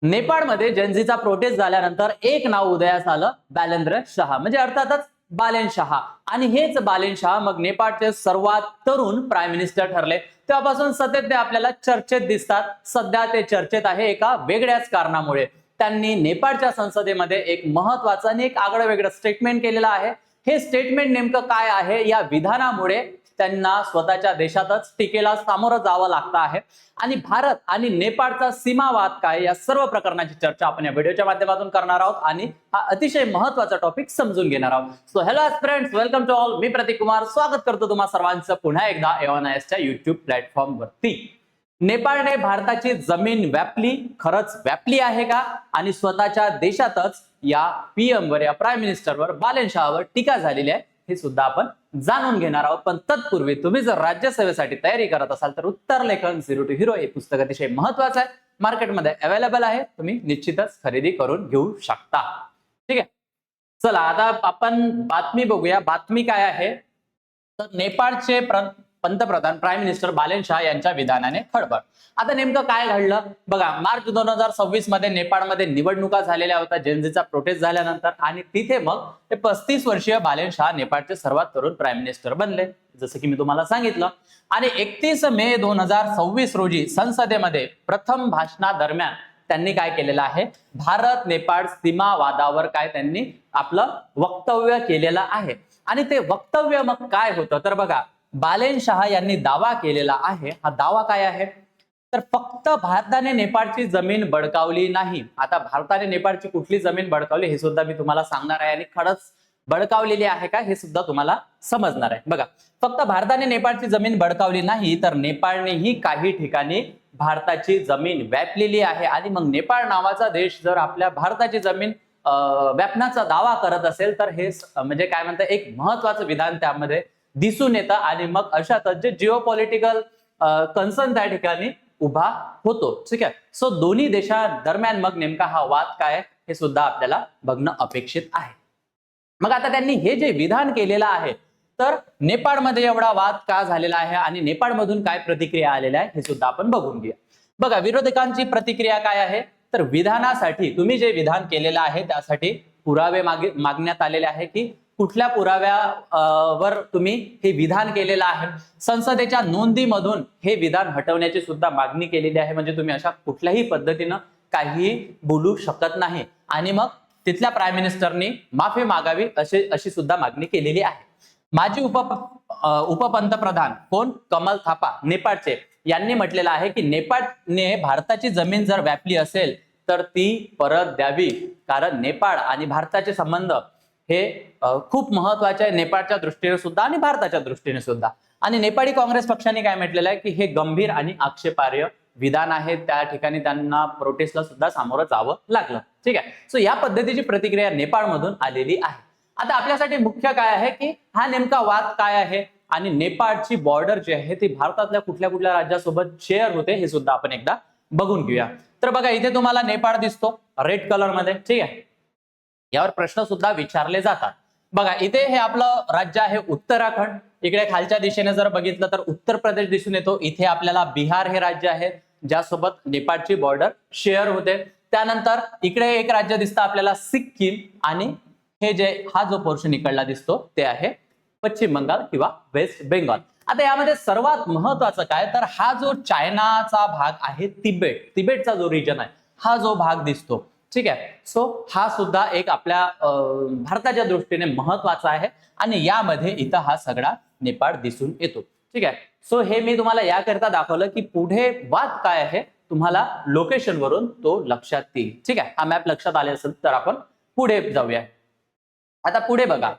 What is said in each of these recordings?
नेपाळमध्ये जनजीचा प्रोटेस्ट झाल्यानंतर एक नाव उदयास आलं, बालेंद्र शाह, म्हणजे अर्थातच बालेन शाह. आणि हेच बालेन शाह मग नेपाळचे सर्वात तरुण प्राईम मिनिस्टर ठरले. तेव्हापासून सतत ते आपल्याला चर्चेत दिसतात. सध्या ते चर्चेत आहे एका वेगळ्याच कारणामुळे. त्यांनी नेपाळच्या संसदेमध्ये एक महत्वाचं आणि एक आगळं वेगळं स्टेटमेंट केलेलं आहे. हे स्टेटमेंट नेमकं काय आहे, या विधानामुळे त्यांना स्वतःच्या देशातच टीकेला सामोरं जावं लागतं आहे. आणि भारत आणि नेपाळचा सीमावाद काय, या सर्व प्रकरणाची चर्चा आपण या व्हिडिओच्या माध्यमातून करणार आहोत आणि हा अतिशय महत्वाचा टॉपिक समजून घेणार आहोत. So hello friends, welcome to all. मी प्रतीक कुमार स्वागत करतो तुम्हा सर्वांचं पुन्हा एकदा एवनायसच्या युट्यूब प्लॅटफॉर्म वरती. नेपाळने भारताची जमीन व्यापली, खरंच व्यापली आहे का? आणि स्वतःच्या देशातच या पीएम वर, या प्राईम मिनिस्टरवर, बालेन शाहवर टीका झालेली आहे, हे सुद्धा आपण जाणून घेणार आहोत. पण तत्पूर्वी तुम्ही जर राज्यसेवेसाठी तयारी करत असाल तर उत्तर लेखन झिरो टू हिरो हे पुस्तक अतिशय महत्वाचं आहे. मार्केटमध्ये अवेलेबल आहे, तुम्ही निश्चितच खरेदी करून घेऊ शकता. ठीक आहे, चला आता आपण बातमी बघूया. बातमी काय आहे तर नेपाळचे पंतप्रधान प्राईम मिनिस्टर बालेन शाह यांच्या विधानाने खळबळ. आता नेमकं काय घडलं बघा. मार्च 2026 मध्ये नेपाळमध्ये निवडणुका झालेल्या होत्या जनजीचा प्रोटेस्ट झाल्यानंतर, आणि तिथे मग ते 35 वर्षीय बालेन शाह नेपाळचे सर्वात तरुण प्राईम मिनिस्टर बनले, जसं की मी तुम्हाला सांगितलं. आणि 31 मे 2026 रोजी संसदेमध्ये प्रथम भाषणादरम्यान त्यांनी काय केलेलं आहे, भारत नेपाळ सीमा वादावर काय त्यांनी आपलं वक्तव्य केलेलं आहे. आणि ते वक्तव्य मग काय होतं तर बघा, बालेन शाह यांनी दावा केलेला आहे. हा दावा काय आहे तर फक्त भारताने नेपाळची जमीन बळकावली नाही. आता भारताने नेपाळची कुठली जमीन बळकावली हे सुद्धा मी तुम्हाला सांगणार आहे, आणि खरंच बळकावलेली आहे का हे सुद्धा तुम्हाला समजणार आहे. बघा, फक्त भारताने नेपाळची जमीन बळकावली नाही तर नेपाळनेही काही ठिकाणी भारताची जमीन व्यापलेली आहे. आणि मग नेपाळ नावाचा देश जर आपल्या भारताची जमीन व्यापण्याचा दावा करत असेल तर हे म्हणजे काय म्हणतात, एक महत्वाचं विधान त्यामध्ये दिसून येतं. आणि मग अशातच जे जिओपॉलिटिकल कन्सर्न त्या ठिकाणी उभा होतो. ठीक आहे, सो दोन्ही देशांदरम्यान मग नेमका हा वाद काय हे सुद्धा आपल्याला बघणं अपेक्षित आहे. मग आता त्यांनी हे जे विधान केलेलं आहे तर नेपाळमध्ये एवढा वाद का झालेला आहे आणि नेपाळमधून काय प्रतिक्रिया आलेल्या आहे हे सुद्धा आपण बघून घेऊया. बघा, विरोधकांची प्रतिक्रिया काय आहे तर विधानासाठी तुम्ही जे विधान केलेलं आहे त्यासाठी पुरावे मागण्यात आलेले आहे की कुठल्या पुराव्यावर तुम्ही हे विधान केलेलं आहे. संसदेच्या नोंदीमधून हे विधान हटवण्याची सुद्धा मागणी केलेली आहे. म्हणजे तुम्ही अशा कुठल्याही पद्धतीनं काही बोलू शकत नाही. आणि मग तिथल्या प्राईम मिनिस्टरनी माफी मागावी अशी सुद्धा मागणी केलेली आहे. माजी उपपंतप्रधान कोण, कमल थापा नेपाळचे, यांनी म्हटलेलं आहे की नेपाळने भारताची जमीन जर व्यापली असेल तर ती परत द्यावी, कारण नेपाळ आणि भारताचे संबंध हे खूप महत्वाचे आहे, नेपाळच्या दृष्टीने सुद्धा आणि भारताच्या दृष्टीने सुद्धा. आणि नेपाळी काँग्रेस पक्षाने काय म्हटलेलं आहे की हे गंभीर आणि आक्षेपार्ह विधान आहे. त्या ठिकाणी त्यांना प्रोटेस्टला सुद्धा सामोरं जावं लागलं. ठीक आहे, सो या पद्धतीची प्रतिक्रिया नेपाळमधून आलेली आहे. आता आपल्यासाठी मुख्य काय आहे की हा नेमका वाद काय आहे आणि नेपाळची बॉर्डर जी आहे ती भारतातल्या कुठल्या कुठल्या राज्यासोबत शेअर होते हे सुद्धा आपण एकदा बघून घेऊया. तर बघा, इथे तुम्हाला नेपाळ दिसतो रेड कलर मध्ये. ठीक आहे, यावर प्रश्न सुद्धा विचारले जातात. बघा, इथे हे आपलं राज्य आहे उत्तराखंड. इकडे खालच्या दिशेने जर बघितलं तर उत्तर प्रदेश दिसून येतो. इथे आपल्याला बिहार हे राज्य आहे ज्यासोबत नेपाळची बॉर्डर शेअर होते. त्यानंतर इकडे एक राज्य दिसतं आपल्याला सिक्कीम, आणि हे जे हा जो पोर्शन इकडला दिसतो ते आहे पश्चिम बंगाल किंवा वेस्ट बेंगॉल. आता यामध्ये सर्वात महत्वाचं काय तर हा जो चायनाचा भाग आहे, तिबेटचा जो रिजन आहे, हा जो भाग दिसतो. ठीक आहे, सो हा सुद्धा एक आपल्या भारताच्या दृष्टीने महत्वाचा आहे. आणि यामध्ये इथं हा सगळा नेपाळ दिसून येतो. ठीक आहे, सो हे मी तुम्हाला याकरिता दाखवलं की पुढे वाद काय आहे तुम्हाला लोकेशन वरून तो लक्षात येईल. ठीक आहे, हा मॅप लक्षात आले असेल तर आपण पुढे जाऊया. आता पुढे बघा,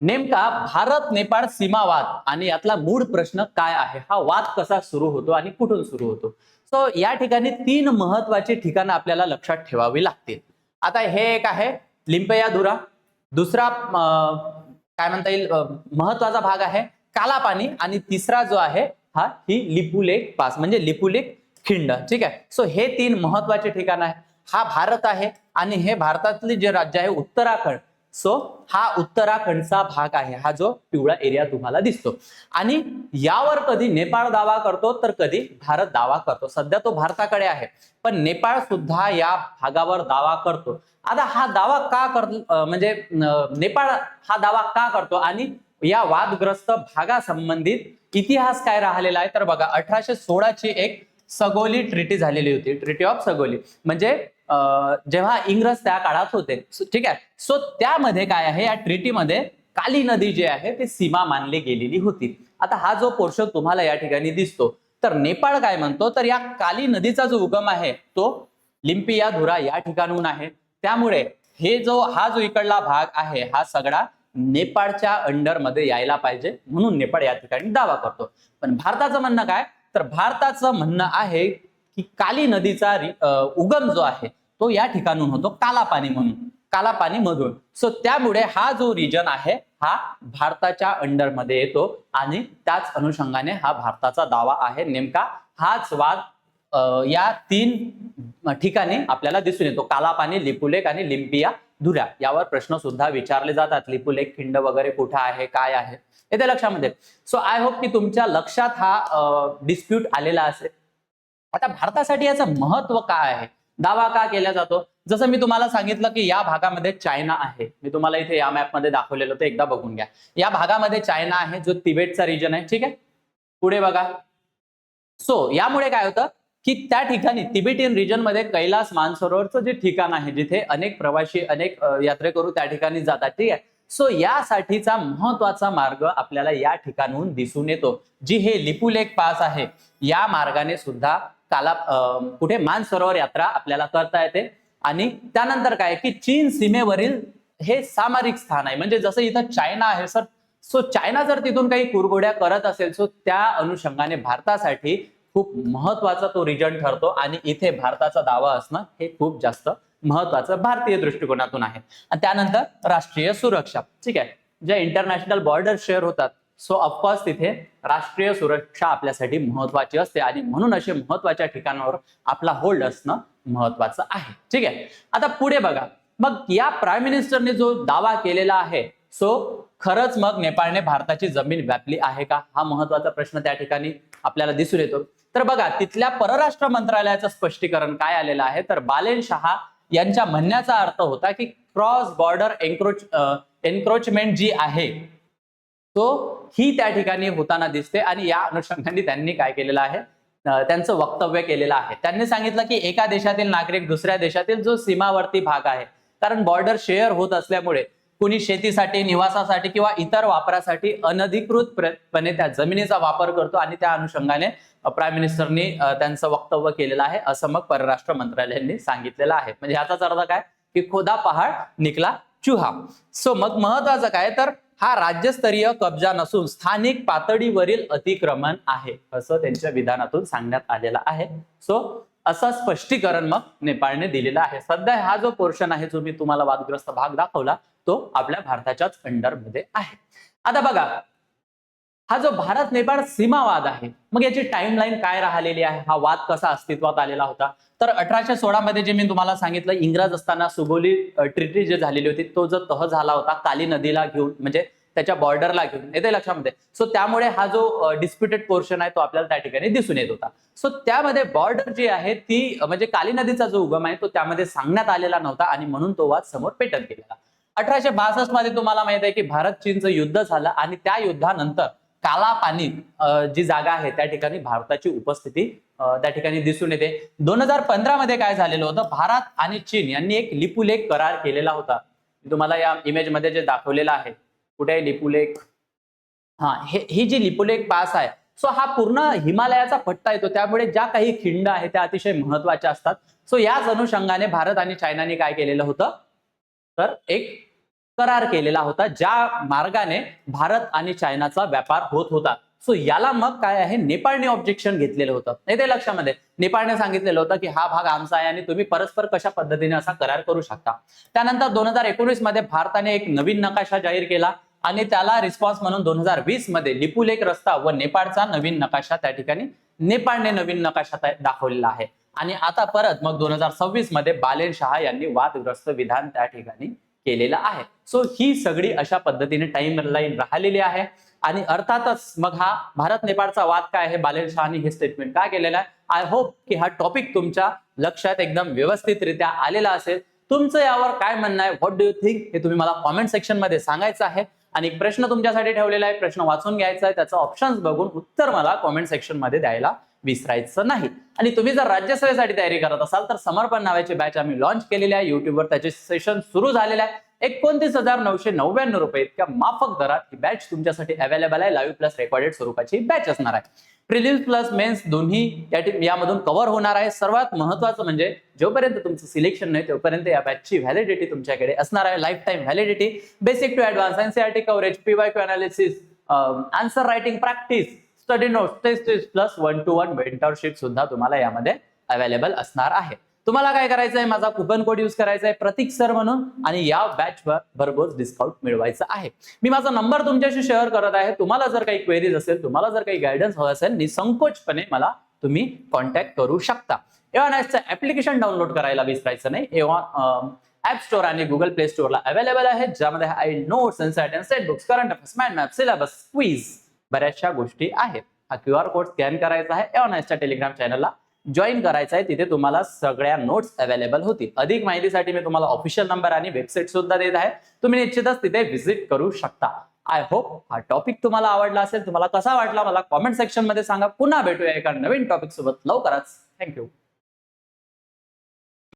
नेमका भारत नेपाळ सीमावाद आणि यातला मूळ प्रश्न काय आहे, हा वाद कसा सुरू होतो आणि कुठून सुरू होतो. सो या ठिकाणी 3 महत्वाची ठिकाणं आपल्याला लक्षात ठेवावी लागतील. आता हे एक आहे लिंपेयाधुरा, दुसरा काय म्हणता येईल महत्वाचा भाग आहे कालापानी, आणि तिसरा जो आहे हा ही लिपुलेख पास म्हणजे लिपुलेख खिंड. ठीक आहे, सो हे 3 महत्वाचे ठिकाण आहे. हा भारत आहे आणि हे भारतातले जे राज्य आहे उत्तराखंड, सो हा उत्तराखंडचा भाग आहे, हा जो पिवळा एरिया तुम्हाला दिसतो. आणि यावर कधी नेपाळ दावा करतो तर कधी भारत दावा करतो. सध्या तो भारताकडे आहे, पण नेपाळ सुद्धा या भागावर दावा करतो. आता हा दावा का करतो, म्हणजे नेपाळ हा दावा का करतो आणि या वादग्रस्त भागासंबंधित इतिहास काय राहिलेला आहे तर बघा, 1816 ची एक सगोली ट्रिटी झालेली होती, ट्रिटी ऑफ सगोली. म्हणजे जेव्हा इंग्रज त्या काळात होते, ठीक आहे. सो त्यामध्ये काय आहे, या ट्रिटीमध्ये काली नदी जी आहे ती सीमा मानली गेलेली होती. आता हा जो पोर्शन तुम्हाला या ठिकाणी दिसतो, तर नेपाळ काय म्हणतो तर या काली नदीचा जो उगम आहे तो लिम्पियाधुरा या ठिकाणून आहे. त्यामुळे हा जो इकडला भाग आहे हा सगळा नेपाळच्या अंडरमध्ये यायला पाहिजे, म्हणून नेपाळ या ठिकाणी दावा करतो. पण भारताचं म्हणणं काय तर भारताचं म्हणणं आहे की काली नदीचा उगम जो आहे तो या ठिकाणून होतो कालापानी म्हणून, कालापानी मधून. सो त्यामुळे हा जो रिजन आहे हा भारताच्या अंडरमध्ये येतो आणि त्याच अनुषंगाने हा भारताचा दावा आहे. नेमका हाच वाद या 3 ठिकाणी आपल्याला दिसून येतो, कालापानी, लिपुलेख आणि लिम्पियाधुरा. यावर प्रश्न सुद्धा विचारले जातात, लिपुलेख खिंड वगैरे कुठे आहे, काय आहे, येते लक्षामध्ये. सो आय होप की तुमच्या लक्षात हा डिस्प्यूट आलेला असेल. आता भारतासाठी याचं महत्व काय आहे, दावा का केला जातो, जसं मी तुम्हाला सांगितलं की या भागामध्ये चायना आहे. मी तुम्हाला इथे या मॅप मध्ये दाखवलेलं होतं, एकदा बघून घ्या. या भागामध्ये चायना आहे, जो तिबेटचा रिजन आहे, ठीक आहे. पुढे बघा. सो यामुळे काय होतं की त्या ठिकाणी तिबेटियन रिजन मध्ये कैलास मानसरोवरचं जे ठिकाण आहे, जिथे अनेक प्रवासी, अनेक यात्रेकरू त्या ठिकाणी जातात, ठीक आहे. सो यासाठीचा महत्वाचा मार्ग आपल्याला या ठिकाणून दिसून येतो, जी हे लिपुलेख पास आहे. या मार्गाने सुद्धा कुठे मानसरोवर यात्रा आपल्याला करता येते. आणि त्यानंतर काय की चीन सीमेवरील हे सामरिक स्थान आहे, म्हणजे जसं इथं चायना आहे सर, सो चायना जर तिथून काही कुरघोड्या करत असेल, सो त्या अनुषंगाने भारतासाठी खूप महत्वाचा तो रिजन ठरतो आणि इथे भारताचा दावा असणं हे खूप जास्त महत्वाचं भारतीय दृष्टिकोनातून आहे. आणि त्यानंतर राष्ट्रीय सुरक्षा, ठीक आहे. ज्या इंटरनॅशनल बॉर्डर शेअर होतात, सो ऑफकोर्स तिथे राष्ट्रीय सुरक्षा आपल्यासाठी महत्वाची असते आणि म्हणून असे महत्वाच्या ठिकाणावर आपला होल्ड असणं महत्वाचं आहे, ठीक आहे. आता पुढे बघा, मग या प्राईम मिनिस्टरने जो दावा केलेला आहे, सो खरंच मग नेपाळने भारताची जमीन व्यापली आहे का, हा महत्वाचा प्रश्न त्या ठिकाणी आपल्याला दिसून येतो. तर बघा, तिथल्या परराष्ट्र मंत्रालयाचं स्पष्टीकरण काय आलेलं आहे तर बालेन शहा यांच्या म्हणण्याचा अर्थ होता की क्रॉस बॉर्डर एन्क्रोचमेंट जी आहे तो ही त्या ठिकाणी होताना दिसते. आणि या अनुषंगाने त्यांनी काय केलेलं आहे, त्यांचं वक्तव्य केलेलं आहे. त्यांनी सांगितलं की एका देशातील नागरिक दुसऱ्या देशातील जो सीमावर्ती भाग आहे, कारण बॉर्डर शेअर होत असल्यामुळे कुणी शेतीसाठी, निवासासाठी किंवा इतर वापरासाठी अनधिकृतपणे त्या जमिनीचा वापर करतो आणि त्या अनुषंगाने प्राईम मिनिस्टरनी त्यांचं वक्तव्य केलेलं आहे, असं मग परराष्ट्र मंत्रालयाने सांगितलेलं आहे. म्हणजे याचाच अर्थ काय की खोदा पहाड निकला चुहा. सो मग महत्वाचं काय तर हा राज्यस्तरीय कब्जा नसून स्थानिक पातळीवरील अतिक्रमण आहे, असं त्यांच्या विधानातून सांगण्यात आलेलं आहे. सो असं स्पष्टीकरण मग नेपाळने दिलेलं आहे. सध्या हा जो पोर्शन आहे, जो मी तुम्हाला वादग्रस्त भाग दाखवला, तो आपल्या भारताच्याच अंडरमध्ये आहे. आता बघा, हा जो भारत नेपाळ सीमावाद आहे, मग याची टाइमलाईन काय राहिलेली आहे, हा वाद कसा अस्तित्वात आलेला होता तर 1816 मध्ये जे मी तुम्हाला सांगितलं, इंग्रज असताना सुगोली ट्रिटी जी झालेली होती, तो जो तह झाला होता काली नदीला घेऊन, म्हणजे त्याच्या बॉर्डरला घेऊन, येते लक्षामध्ये. सो त्यामुळे हा जो डिस्प्युटेड पोर्शन आहे तो आपल्याला त्या ठिकाणी दिसून येत होता. सो त्यामध्ये बॉर्डर जी आहे ती, म्हणजे काली नदीचा जो उगम आहे तो त्यामध्ये सांगण्यात आलेला नव्हता आणि म्हणून तो वाद समोर पेटत गेलेला. 1862 मध्ये तुम्हाला माहित आहे की भारत चीनचं युद्ध झालं आणि त्या युद्धानंतर कालापानी जी जागा आहे त्या ठिकाणी भारताची उपस्थिती त्या ठिकाणी दिसून येते. 2015 मध्ये काय झालेलं होतं, भारत आणि चीन यांनी एक लिपुलेख करार केलेला होता. तुम्हाला या इमेज मध्ये जे दाखवलेलं आहे, कुठे आहे लिपुलेख, हा ही जी लिपुलेख पास आहे, सो हा पूर्ण हिमालयाचा पट्टा येतो, त्यामुळे ज्या काही खिंड आहेत त्या अतिशय महत्वाच्या असतात. सो याच अनुषंगाने भारत आणि चायनाने काय केलेलं होतं तर एक करार केलेला होता, ज्या मार्गाने भारत आणि चायनाचा व्यापार होत होता. सो याला मग काय आहे, नेपाळने ऑब्जेक्शन घेतलेलं होतं. नाही ते लक्षामध्ये, नेपाळने सांगितलेलं होतं की हा भाग आमचा आहे आणि तुम्ही परस्पर कशा पद्धतीने असा करार करू शकता. त्यानंतर 2019 मध्ये भारताने एक नवीन नकाशा जाहीर केला आणि त्याला रिस्पॉन्स म्हणून 2020 मध्ये लिपुलेख रस्ता व नेपाळचा नवीन नकाशा त्या ठिकाणी नेपाळने नवीन नकाशा दाखवलेला आहे. आणि आता परत मग 2026 मध्ये बालेन शहा यांनी वादग्रस्त विधान त्या ठिकाणी केलेला आहे. सो ही सगळी अशा पद्धतीने टाइमलाईन राहिलेली आहे. आणि अर्थातच मग हा भारत नेपाळचा वाद काय आहे, बालेन शहानी हे स्टेटमेंट काय केलेलं आहे. आय होप की हा टॉपिक तुमच्या लक्षात एकदम व्यवस्थितरित्या आलेला असेल. तुमचं यावर काय म्हणणं आहे, व्हॉट डू यू थिंक, हे तुम्ही मला कॉमेंट सेक्शन मध्ये सांगायचं आहे. आणि एक प्रश्न तुमच्यासाठी ठेवलेला आहे, प्रश्न वाचून घ्यायचा आहे, त्याचं ऑप्शन्स बघून उत्तर मला कॉमेंट सेक्शन मध्ये द्यायला विसरायचं नाही. आणि तुम्ही जर राज्यसभेसाठी तयारी करत असाल तर समर्पण नावाची बॅच आम्ही लॉन्च केलेली आहे. युट्यूबवर त्याचे सेशन सुरू झालेले आहे. 29,999 रुपये इतक्या माफक दरात ही बॅच तुमच्यासाठी अवेलेबल आहे. लाईव्ह प्लस रेकॉर्डेड स्वरूपाची बॅच असणार आहे. प्रिलिम्स प्लस मेन्स दोन्ही यामधून कव्हर होणार आहे. सर्वात महत्वाचं म्हणजे जोपर्यंत तुमचं सिलेक्शन नाही तोपर्यंत या बॅचची व्हॅलिडिटी तुमच्याकडे असणार आहे, life time validity. Basic to advance NCERT coverage, PYQ analysis, answer writing practice, study notes, test plus 1-to-1 mentorship सुद्धा तुम्हाला यामध्ये अवेलेबल असणार आहे. तुम्हाला काय करायचं आहे, माझा कुपन कोड यूज करायचा आहे प्रतीक सर म्हणून, आणि या बॅचवर भरघोस डिस्काउंट मिळवायचं आहे. मी माझा नंबर तुमच्याशी शेअर करत आहे. तुम्हाला जर काही क्वेरीज असेल, तुम्हाला जर काही गायडन्स हवं असेल, निसंकोचपणे मला तुम्ही कॉन्टॅक्ट करू शकता. एव्हानॅसचं ऍप्लिकेशन डाउनलोड करायला विसरायचं नाही. ऍप स्टोर आणि गुगल प्ले स्टोअरला अवेलेबल आहे, ज्यामध्ये I notes, insight, set books, current affairs, mind map, syllabus, quiz, बऱ्याचशा गोष्टी आहेत. हा QR कोड स्कॅन करायचा आहे, एव्हानॅसच्या टेलिग्राम चॅनलला जॉईन करायचं आहे. तिथे तुम्हाला सगळ्या नोट्स अवेलेबल होतील. अधिक माहितीसाठी मी तुम्हाला ऑफिशियल नंबर आणि वेबसाईट सुद्धा देत आहे. तुम्ही निश्चितच तिथे व्हिजिट करू शकता. आय होप हा टॉपिक तुम्हाला आवडला असेल. तुम्हाला कसा वाटला मला कॉमेंट सेक्शन मध्ये सांगा. पुन्हा भेटूया एका नवीन टॉपिक सोबत लवकरच. थँक्यू.